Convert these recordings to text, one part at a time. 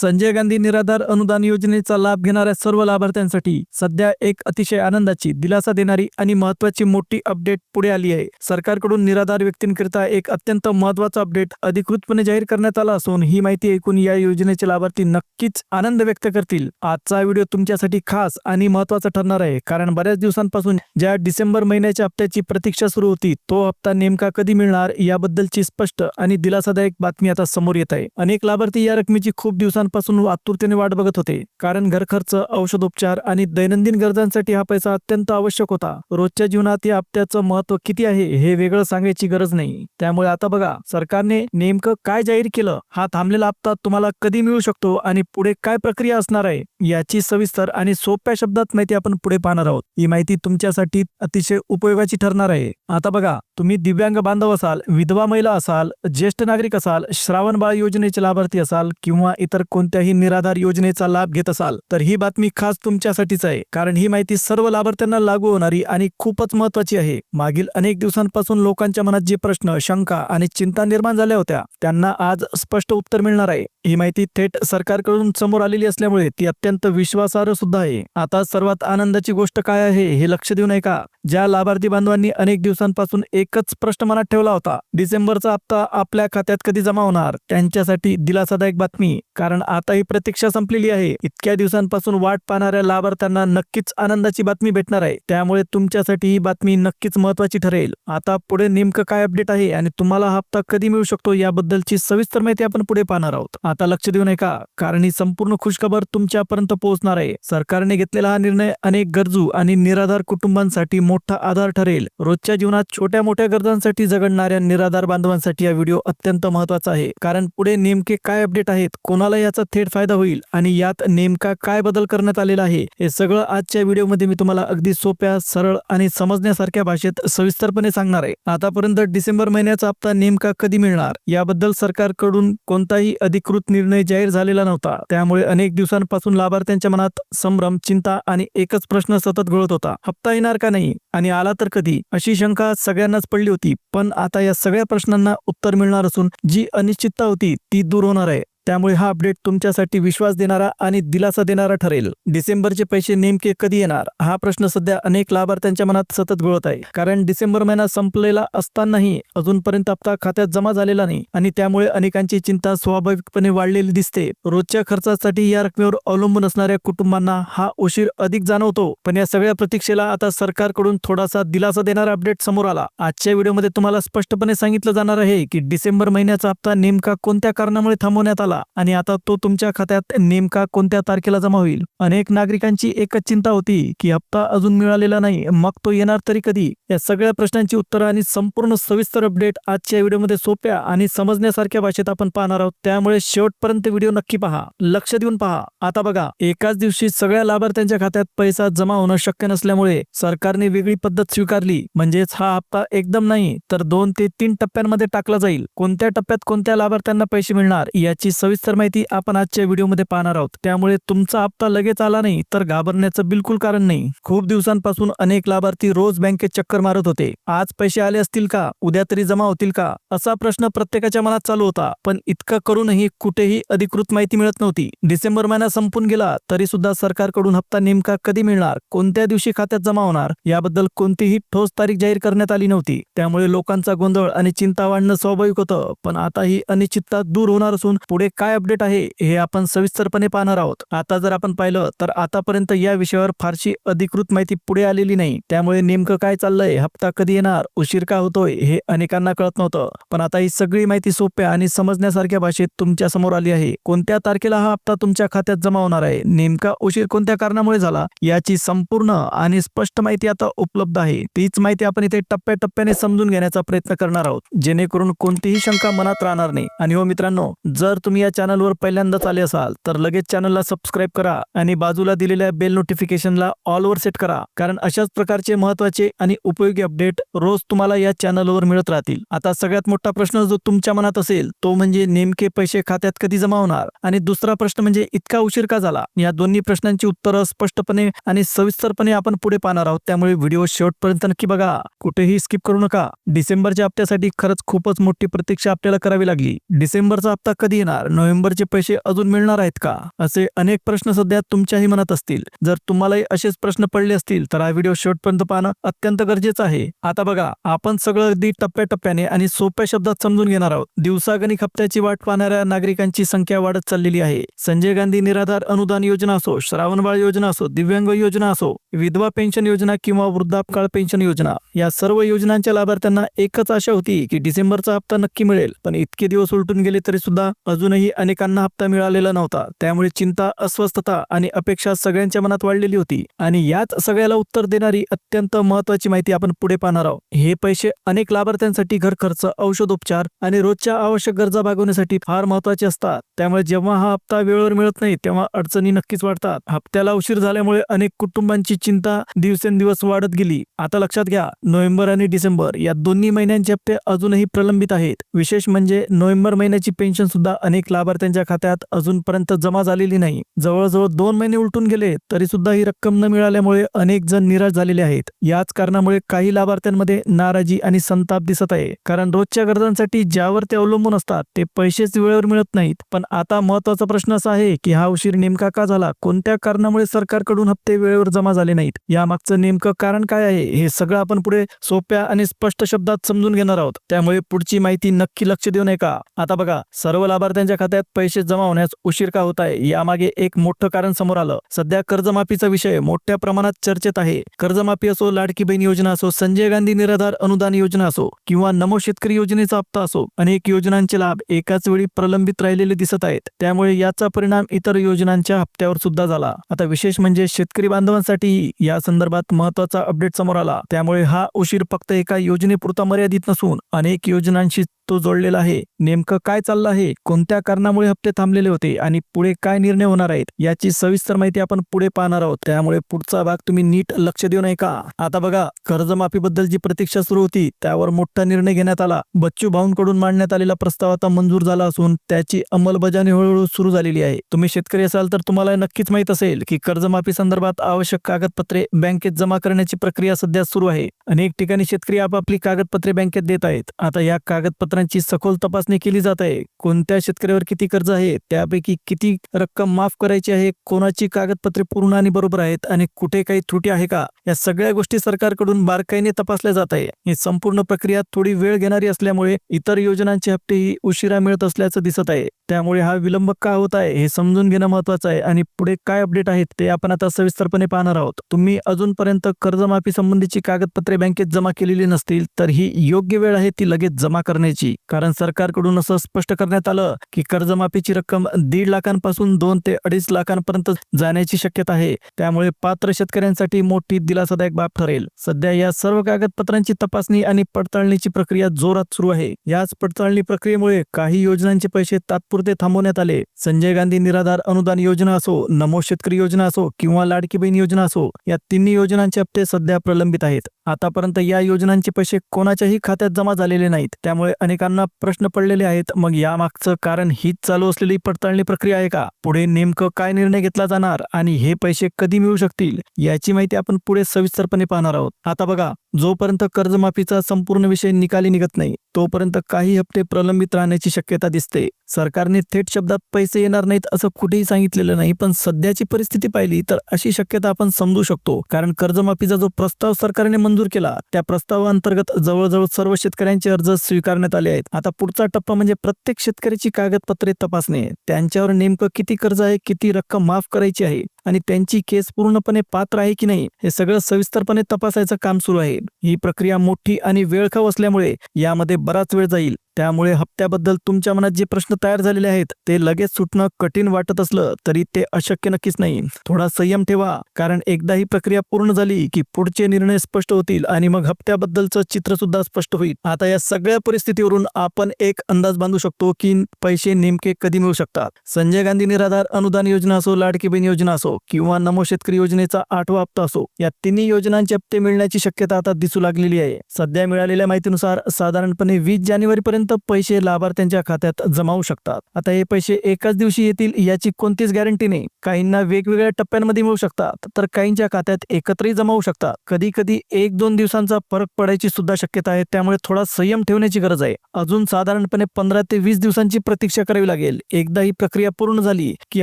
संजय गांधी निराधार अनुदान योजनेचा लाभ घेणाऱ्या सर्व लाभार्थ्यांसाठी सध्या एक अतिशय आनंदाची, दिलासा देणारी आणि महत्त्वाची मोठी अपडेट पुढे आली आहे। सरकारकडून निराधार व्यक्तींकरिता एक अत्यंत महत्त्वाचा अपडेट अधिकृतपणे जाहीर करण्यात आला असून ही माहिती ऐकून या योजनेचे लाभार्थी नक्कीच आनंद व्यक्त करतील। आजचा व्हिडिओ तुमच्यासाठी खास आणि महत्त्वाचा ठरणार आहे, कारण बऱ्याच दिवसांपासून ज्या डिसेंबर महिन्याच्या हप्त्याची प्रतीक्षा सुरू होती, तो हप्ता नेमका कधी मिळणार याबद्दलची स्पष्ट आणि दिलासादायक बातमी आता समोर येत आहे। अनेक लाभार्थी या रकमेची खूप दिवसांपासून आतुरतेने वाट बघत होते, कारण घर खर्च, औषधोपचार आणि दैनंदिन गरजांसाठी हा पैसा अत्यंत आवश्यक होता। रोजच्या जीवनात या हप्त्याचं महत्त्व किती आहे हे वेगळं सांगायची गरज नाही। त्यामुळे आता बघा, सरकारने नेमकं काय जाहीर केलं, हा थांबलेला हप्ता तुम्हाला कधी मिळू शकतो आणि पुढे काय प्रक्रिया असणार आहे याची सविस्तर आणि सोप्या शब्दात माहिती आपण पुढे पाहणार आहोत। ही माहिती तुमच्यासाठी अतिशय उपयोगाची ठरणार आहे। आता बघा, तुम्ही दिव्यांग बांधव असाल, विधवा महिला असाल, ज्येष्ठ नागरिक असाल, श्रावण बाळ योजनेचे लाभार्थी असाल किंवा इतर कोणत्याही निराधार योजनेचा लाभ घेत असाल, तर ही बातमी खास तुमच्यासाठीच आहे, कारण ही माहिती सर्व लाभार्थ्यांना लागू होणारी आणि खूपच महत्त्वाची आहे। मागील अनेक दिवसांपासून लोकांच्या मनात जे प्रश्न, शंका आणि चिंता निर्माण झाल्या होत्या, त्यांना आज स्पष्ट उत्तर मिळणार आहे। ही माहिती थेट सरकारकडून समोर आलेली असल्यामुळे ती अत्यंत विश्वासार्ह सुद्धा आहे। आता सर्वात आनंदाची गोष्ट काय आहे हे लक्ष देऊन ऐका। ज्या लाभार्थी बांधवांनी अनेक दिवसांपासून एकच प्रश्न मनात ठेवला होता, डिसेंबरचा हप्ता आपल्या खात्यात कधी जमा होणार, त्यांच्यासाठी दिलासादायक बातमी, कारण आता ही प्रतीक्षा संपलेली आहे। इतक्या दिवसांपासून वाट पाहणाऱ्या लाभार्थ्यांना नक्कीच आनंदाची बातमी भेटणार आहे। त्यामुळे तुमच्यासाठी ही बातमी नक्कीच महत्त्वाची ठरेल। आता पुढे नेमकं काय अपडेट आहे आणि तुम्हाला हप्ता कधी मिळू शकतो याबद्दलची सविस्तर माहिती आपण पुढे पाहणार आहोत। आता लक्ष देऊन ऐका, कारण ही संपूर्ण खुशखबर तुमच्यापर्यंत पोहोचणार आहे। सरकारने घेतलेला हा निर्णय अनेक गरजू आणि निराधार कुटुंबांसाठी मोठा आधार ठरेल। रोजच्या जीवनात छोट्या मोठ्या गरजांसाठी झगडणाऱ्या निराधार बांधवांसाठी हा व्हिडिओ अत्यंत महत्त्वाचा आहे, कारण पुढे नेमके काय अपडेट आहेत, कोणाला याचा थेट फायदा होईल आणि यात नेमका काय बदल करण्यात आलेला आहे, हे सगळं आजच्या व्हिडिओमध्ये मी तुम्हाला अगदी सोप्या, सरळ आणि समजण्यासारख्या भाषेत सविस्तरपणे सांगणार आहे। आतापर्यंत डिसेंबर महिन्याचा हप्ता नेमका कधी मिळणार याबद्दल सरकारकडून कोणताही अधिकृत निर्णय जाहीर झालेला नव्हता। त्यामुळे अनेक दिवसांपासून लाभार्थ्यांच्या मनात संभ्रम, चिंता आणि एकच प्रश्न सतत घोळत होता, हप्ता येणार का नाही आणि आला तर कधी, अशी शंका सगळ्यांनाच पडली होती। पण आता या सगळ्या प्रश्नांना उत्तर मिळणार असून जी अनिश्चितता होती ती दूर होणार आहे। त्यामुळे हा अपडेट तुमच्यासाठी विश्वास देणारा आणि दिलासा देणारा ठरेल। डिसेंबरचे पैसे नेमके कधी येणार हा प्रश्न सध्या अनेक लाभार्थ्यांच्या मनात सतत घोळत आहे, कारण डिसेंबर महिना संपलेला असतानाही अजूनपर्यंत हप्ता खात्यात जमा झालेला नाही आणि त्यामुळे अनेकांची चिंता स्वाभाविकपणे वाढलेली दिसते। रोजच्या खर्चासाठी या रकमेवर अवलंबून असणाऱ्या कुटुंबांना हा उशीर अधिक जाणवतो, पण या सगळ्या प्रतीक्षेला आता सरकारकडून थोडासा दिलासा देणारा अपडेट समोर आला। आजच्या व्हिडिओमध्ये तुम्हाला स्पष्टपणे सांगितलं जाणार आहे की डिसेंबर महिन्याचा हप्ता नेमका कोणत्या कारणामुळे थांबवण्यात आला आणि आता तो तुमच्या खात्यात नेमका कोणत्या तारखेला जमा होईल। अनेक नागरिकांची एकच चिंता होती की हप्ता अजून मिळालेला नाही, मग तो येणार तरी कधी। या सगळ्या प्रश्नांची उत्तरं आणि संपूर्ण सविस्तर अपडेट आजच्या व्हिडिओमध्ये सोप्या आणि समजण्यासारख्या भाषेत आपण पाहणार आहोत। त्यामुळे शेवटपर्यंत व्हिडिओ नक्की पहा, लक्ष देऊन पहा। आता बघा, एकाच दिवशी सगळ्या लाभार्थ्यांच्या खात्यात पैसा जमा होणं शक्य नसल्यामुळे सरकारने वेगळी पद्धत स्वीकारली, म्हणजेच हा हप्ता एकदम नाही तर 2 ते 3 टप्प्यांमध्ये टाकला जाईल। कोणत्या टप्प्यात कोणत्या लाभार्थ्यांना पैसे मिळणार याची सविस्तर माहिती आपण आजच्या व्हिडिओमध्ये पाहणार आहोत। त्यामुळे तुमचा हप्ता लगेच आला नाही तर घाबरण्याचं बिलकुल कारण नाही। खूप दिवसांपासून अनेक लाभार्थी रोज बँकेत चक्कर मारत होते, आज पैसे आले असतील का, उद्या तरी जमा होतील का, असा प्रश्न प्रत्येकाच्या मनात चालू होता। पण इतकं करूनही कुठेही अधिकृत माहिती मिळत नव्हती। डिसेंबर महिना संपून गेला तरी सुद्धा सरकारकडून हप्ता नेमका कधी मिळणार, कोणत्या दिवशी खात्यात जमा होणार याबद्दल कोणतीही ठोस तारीख जाहीर करण्यात आली नव्हती। त्यामुळे लोकांचा गोंधळ आणि चिंता वाढणं स्वाभाविक होतं। पण आता ही अनिश्चितता दूर होणार असून पुढे काय अपडेट आहे हे आपण सविस्तरपणे पाहणार आहोत। आता जर आपण पाहिलं तर आतापर्यंत या विषयावर फारशी अधिकृत माहिती पुढे आलेली नाही। त्यामुळे नेमकं काय चाललंय, हप्ता कधी येणार, उशीर का होतोय हे अनेकांना कळत नव्हतं। पण आता ही सगळी माहिती सोप्या आणि समजण्यासारख्या भाषेत तुमच्या समोर आली आहे। कोणत्या तारखेला हा हप्ता तुमच्या खात्यात जमा होणार आहे, नेमका उशीर कोणत्या कारणामुळे झाला याची संपूर्ण आणि स्पष्ट माहिती आता उपलब्ध आहे। तीच माहिती आपण इथे टप्प्याटप्प्याने समजून घेण्याचा प्रयत्न करणार आहोत, जेणेकरून कोणतीही शंका मनात राहणार नाही। आणि हो मित्रांनो, जर तुम्ही या चॅनलवर पहिल्यांदाच आले असाल तर लगेच चॅनलला सबस्क्राइब करा आणि बाजूला दिलेल्या बेल नोटिफिकेशनला ऑलवर सेट करा, कारण अशाच प्रकारचे महत्त्वाचे आणि उपयोगी अपडेट रोज तुम्हाला या चॅनलवर मिळत राहतील। आता सगळ्यात मोठा प्रश्न जो तुमच्या मनात असेल तो म्हणजे नेमके पैसे खात्यात कधी जमा होणार, आणि दुसरा प्रश्न म्हणजे इतका उशीर का झाला। या दोन्ही प्रश्नांची उत्तरं स्पष्टपणे आणि सविस्तरपणे आपण पुढे पाहणार आहोत। त्यामुळे व्हिडिओ शेवटपर्यंत नक्की बघा, कुठेही स्किप करू नका। डिसेंबरच्या हप्त्यासाठी खरंच खूपच मोठी प्रतीक्षा आपल्याला करावी लागली। डिसेंबरचा हप्ता कधी येणार, नोव्हेंबरचे पैसे अजून मिळणार आहेत का, असे अनेक प्रश्न सध्या तुमच्याही मनात असतील. जर तुम्हालाही असेच प्रश्न पडले असतील तर हा व्हिडिओ शेवटपर्यंत पाहणं अत्यंत गरजेचं आहे. आता बघा, आपण सगळं अगदी टप्प्याटप्प्याने आणि सोप्या शब्दात समजून घेणार आहोत. दिवसागणिक हप्त्याची वाट पाहणाऱ्या नागरिकांची संख्या वाढत चाललेली आहे. संजय गांधी निराधार अनुदान योजना असो, श्रावणबाळ योजना असो, दिव्यांग योजना असो, विधवा पेन्शन योजना किंवा वृद्धापकाळ पेन्शन योजना, या सर्व योजनांच्या लाभार्थ्यांना एकच आशा होती की डिसेंबरचा हप्ता नक्की मिळेल. पण इतके दिवस उलटून गेले तरी सुद्धा अजूनही अनेकांना हप्ता मिळालेला नव्हता. त्यामुळे चिंता, अस्वस्थता आणि अपेक्षा सगळ्यांच्या मनात वाढलेली होती. आणि याच सगळ्याला उत्तर देणारी अत्यंत महत्त्वाची माहिती आपण पुढे पाहणार आहोत. हे पैसे अनेक लाभार्थ्यांसाठी घर खर्च, औषधोपचार आणि रोजच्या आवश्यक गरजा भागवण्यासाठी फार महत्त्वाचे असतात. त्यामुळे जेव्हा हा हप्ता वेळेवर मिळत नाही तेव्हा अडचणी नक्कीच वाढतात. हप्त्याला उशीर झाल्यामुळे अनेक कुटुंबांची चिंता दिवसेंदिवस वाढत गेली. आता लक्षात घ्या, नोव्हेंबर आणि डिसेंबर या दोन्ही महिन्यांचे हप्ते अजूनही प्रलंबित आहेत. विशेष म्हणजे नोव्हेंबर महिन्याची पेन्शन सुद्धा अनेक लाभार्थ्यांच्या खात्यात अजूनपर्यंत जमा झालेली नाही. जवळजवळ 2 महिने उलटून गेले तरी सुद्धा ही रक्कम न मिळाल्यामुळे अनेक जण निराश झालेले आहेत. याच कारणामुळे काही लाभार्थ्यांमध्ये नाराजी आणि संताप दिसत आहे. कारण रोजच्या गरजांसाठी ज्यावर ते अवलंबून असतात ते पैसेच वेळेवर मिळत नाहीत. पण आता महत्त्वाचा प्रश्न असा आहे की हा उशीर नेमका का झाला, कोणत्या कारणामुळे सरकारकडून हप्ते वेळेवर जमा झाले नाहीत, यामागचं नेमकं कारण काय आहे, हे सगळं आपण पुढे सोप्या आणि स्पष्ट शब्दात समजून घेणार आहोत. त्यामुळे पुढची माहिती नक्की लक्ष देऊन ऐका. आता बघा, सर्व लाभार्थ्यांच्या खात्यात पैसे जमा होण्यास उशीर का होत आहे, यामागे एक मोठं कारण समोर आलं. सध्या कर्जमाफीचा विषय मोठ्या प्रमाणात चर्चेत आहे. कर्जमाफी असो, लाडकी बहीण योजना असो, संजय गांधी निराधार अनुदान योजना असो किंवा नमो शेतकरी योजनेचा हप्ता असो, अनेक योजनांचे लाभ एकाच वेळी प्रलंबित राहिलेले दिसत आहेत. त्यामुळे याचा परिणाम इतर योजनांच्या हप्त्यावर सुद्धा झाला. आता विशेष म्हणजे शेतकरी बांधवांसाठी या संदर्भात महत्त्वाचा अपडेट समोर आला. त्यामुळे हा उशीर फक्त एका योजनेपुरता मर्यादित नसून अनेक योजनांशी तो जोडलेला आहे. नेमकं काय चाललं आहे, कोणत्या कारणामुळे हप्ते थांबलेले होते आणि पुढे काय निर्णय होणार आहेत, याची सविस्तर माहिती आपण पुढे पाहणार आहोत. त्यामुळे पुढचा भाग तुम्ही नीट लक्ष देऊन ऐका. आता बघा, कर्जमाफीबद्दल जी प्रतीक्षा सुरू होती त्यावर मोठा निर्णय घेण्यात आला. बच्चू भाऊंकडून मांडण्यात आलेला प्रस्ताव आता मंजूर झाला असून त्याची अंमलबजावणी हळूहळू सुरू झालेली आहे. तुम्ही शेतकरी असाल तर तुम्हाला नक्कीच माहित असेल की कर्जमाफी संदर्भात आवश्यक कागदपत्रे बँकेत जमा करण्याची प्रक्रिया सध्या सुरू आहे. अनेक ठिकाणी शेतकरी आपापली कागदपत्रे बँकेत देत आहेत. आता या कागदपत्रांची सखोल तपासणी केली जात आहे. कोणत्या शेतकऱ्यावर किती कर्ज आहे, त्यापैकी किती रक्कम माफ करायची आहे, कोणाची कागदपत्रे पूर्ण आणि बरोबर आहेत आणि कुठे काही त्रुटी आहे का, या सगळ्या गोष्टी सरकारकडून बारकाईने तपासल्या जात आहे. ही संपूर्ण प्रक्रिया थोडी वेळ घेणारी असल्यामुळे इतर योजनांचे हप्तेही उशिरा मिळत असल्याचं दिसत आहे. त्यामुळे हा विलंब का होत आहे हे समजून घेणं महत्त्वाचं आहे आणि पुढे काय अपडेट आहेत ते आपण आता सविस्तरपणे पाहणार आहोत. तुम्ही अजूनपर्यंत कर्जमाफी संबंधीची कागदपत्रे बँकेत जमा केलेली नसतील तर ही योग्य वेळ आहे ती लगेच जमा करण्याची. कारण सरकारकडून असं स्पष्ट करण्यात आलं की कर्जमाफीची रक्कम 1.5 लाखांपासून 2 ते 2.5 लाखांपर्यंत जाण्याची शक्यता आहे. त्यामुळे पात्र शेतकऱ्यांसाठी मोठी दिलासादायक बाब ठरेल. सध्या या सर्व कागदपत्रांची तपासणी आणि पडताळणीची प्रक्रिया जोरात सुरू आहे. याच पडताळणी प्रक्रियेमुळे काही योजनांचे पैसे तात्पुरते थांबवण्यात आले. संजय गांधी निराधार अनुदान योजना असो, नमो शेतकरी योजना असो किंवा लाडकी बहीण योजना असो, या तिन्ही योजनांचे हप्ते सध्या प्रलंबित आहेत. आतापर्यंत या योजनांचे पैसे कोणाच्याही खात्यात जमा झालेले नाहीत. त्यामुळे अनेकांना प्रश्न पडलेले आहेत, मग यामागचं कारण हीच चालू असलेली पडताळणी प्रक्रिया आहे का? पुढे नेमकं काय निर्णय घेतला जाणार आणि हे पैसे कधी मिळू शकतील, याची माहिती आपण पुढे सविस्तरपणे पाहणार आहोत. आता बघा, जोपर्यंत कर्जमाफीचा संपूर्ण विषय निकाली निघत नाही तोपर्यंत काही हप्ते प्रलंबित राहण्याची शक्यता दिसते. सरकारने थेट शब्दात पैसे येणार नाहीत असं कुठेही सांगितलेलं नाही, पण सध्याची परिस्थिती पाहिली तर अशी शक्यता आपण समजू शकतो. कारण कर्जमाफीचा जो प्रस्ताव सरकारने मंजूर केला त्या प्रस्तावाअंतर्गत जवळजवळ सर्व शेतकऱ्यांचे अर्ज स्वीकारण्यात आले आहेत. आता पुढचा टप्पा म्हणजे प्रत्येक शेतकऱ्याची कागदपत्रे तपासणे, त्यांच्यावर नेमकं किती कर्ज आहे, किती रक्कम माफ करायची आहे आणि त्यांची केस पूर्णपणे पात्र आहे की नाही हे सगळं सविस्तरपणे तपासायचं काम सुरू आहे. ही प्रक्रिया मोठी आणि वेळखाऊ असल्यामुळे यामध्ये बराच वेळ जाईल. त्यामुळे हप्त्याबद्दल तुमच्या मनात जे प्रश्न तयार झालेले आहेत ते लगेच सुटणं कठीण वाटत असलं तरी ते अशक्य नक्कीच नाही. थोडा संयम ठेवा, कारण एकदा ही प्रक्रिया पूर्ण झाली की पुढचे निर्णय स्पष्ट होतील आणि मग हप्त्याबद्दलचं चित्र सुद्धा स्पष्ट होईल. आता या सगळ्या परिस्थितीवरून आपण एक अंदाज बांधू शकतो की पैसे नेमके कधी मिळू शकतात. संजय गांधी निराधार अनुदान योजना असो, लाडकी बहीण योजना असो असो किंवा नमो शेतकरी योजनेचा 8वा हप्ता असो, या तिन्ही योजनांचे हप्ते मिळण्याची शक्यता आता दिसू लागलेली आहे. सध्या मिळालेल्या माहितीनुसार साधारणपणे 20 जानेवारी पर्यंत पैसे लाभार्थ्यांच्या खात्यात जमा होऊ शकतात. आता हे पैसे एकाच दिवशी येतील याची कोणतीच गॅरंटी नाही. काहींना वेगवेगळ्या टप्प्यांमध्ये मिळू शकतात, तर काहींच्या खात्यात एकत्रही जमा होऊ शकतात. कधी कधी 1-2 दिवसांचा फरक पडायची सुद्धा शक्यता आहे. त्यामुळे थोडा संयम ठेवण्याची गरज आहे. अजून साधारणपणे 15 ते 20 दिवसांची प्रतीक्षा करावी लागेल. एकदा ही प्रक्रिया पूर्ण झाली की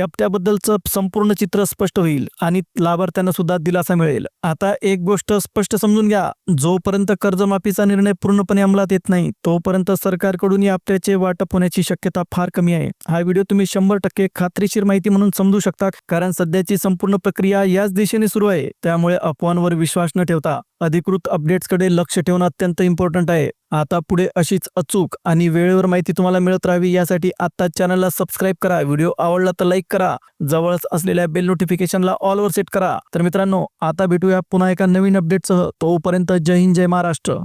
हप्त्याबद्दलचं संपूर्ण चित्र स्पष्ट होईल आणि लाभार्थ्यांना सुद्धा दिलासा मिळेल. आता एक गोष्ट स्पष्ट समजून घ्या, जोपर्यंत कर्जमाफीचा निर्णय पूर्णपणे अंमलात येत नाही तोपर्यंत सरकारकडून या हप्त्याचे वाटप होण्याची शक्यता फार कमी आहे. हा व्हिडिओ तुम्ही 100% खात्रीशीर माहिती म्हणून समजू शकता, कारण सध्याची संपूर्ण प्रक्रिया याच दिशेने सुरू आहे. त्यामुळे अफवांवर विश्वास न ठेवता अधिकृत अपडेट्सकडे लक्ष ठेवणं अत्यंत इम्पॉर्टंट आहे. आता पुढे अशीच अचूक आणि वेळेवर माहिती तुम्हाला मिळत राहावी यासाठी आता चॅनलला सबस्क्राईब करा. व्हिडिओ आवडला तर लाईक करा. जवळच असलेल्या बेल नोटिफिकेशनला ऑलवर सेट करा. तर मित्रांनो, आता भेटूया पुन्हा एका नवीन अपडेटसह. तोपर्यंत जय हिंद, जय महाराष्ट्र.